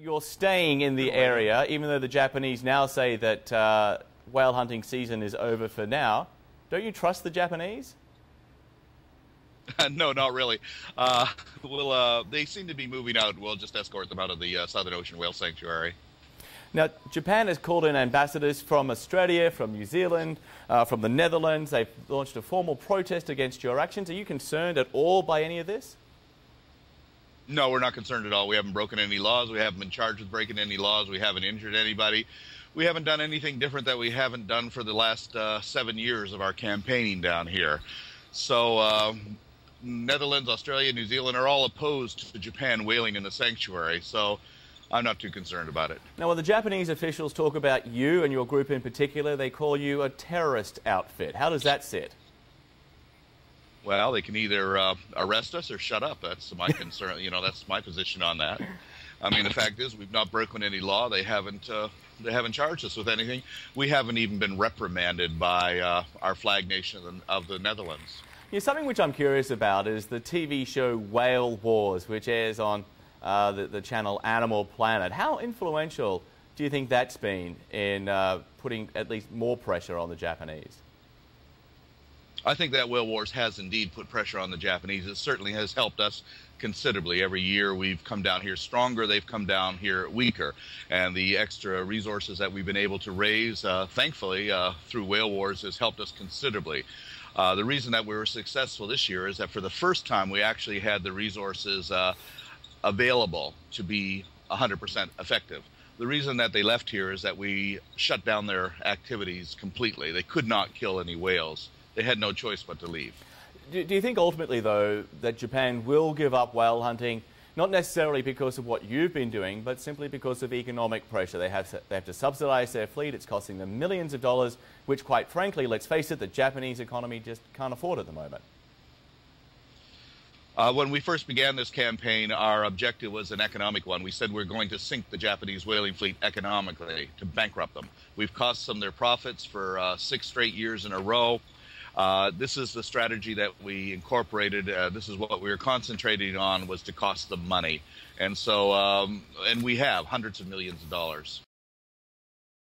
you're staying in the area, even though the Japanese now say that whale hunting season is over for now. Don't you trust the Japanese? No, not really. They seem to be moving out. We'll just escort them out of the Southern Ocean Whale Sanctuary. Now, Japan has called in ambassadors from Australia, from New Zealand, from the Netherlands. They've launched a formal protest against your actions. Are you concerned at all by any of this? No, we're not concerned at all. We haven't broken any laws. We haven't been charged with breaking any laws. We haven't injured anybody. We haven't done anything different that we haven't done for the last 7 years of our campaigning down here. So Netherlands, Australia, New Zealand are all opposed to Japan whaling in the sanctuary. So I'm not too concerned about it. Now, when the Japanese officials talk about you and your group in particular, they call you a terrorist outfit. How does that sit? Well, they can either arrest us or shut up. That's my concern. That's my position on that. I mean, the fact is, we've not broken any law. They haven't charged us with anything. We haven't even been reprimanded by our flag nation of the Netherlands. Yeah, something which I'm curious about is the TV show Whale Wars, which airs on the channel Animal Planet. How influential do you think that's been in putting at least more pressure on the Japanese? I think that Whale Wars has indeed put pressure on the Japanese. It certainly has helped us considerably. Every year we've come down here stronger, they've come down here weaker. And the extra resources that we've been able to raise, thankfully, through Whale Wars has helped us considerably. The reason that we were successful this year is that for the first time we actually had the resources available to be 100% effective. The reason that they left here is that we shut down their activities completely. They could not kill any whales. They had no choice but to leave. Do you think ultimately, though, that Japan will give up whale hunting, not necessarily because of what you've been doing, but simply because of economic pressure? They have to subsidize their fleet. It's costing them millions of dollars, which, quite frankly, let's face it, the Japanese economy just can't afford at the moment. When we first began this campaign, our objective was an economic one. We said we're going to sink the Japanese whaling fleet economically, to bankrupt them. We've cost them their profits for 6 straight years in a row. This is the strategy that we incorporated. This is what we were concentrating on, was to cost them money. And so, and we have hundreds of millions of dollars.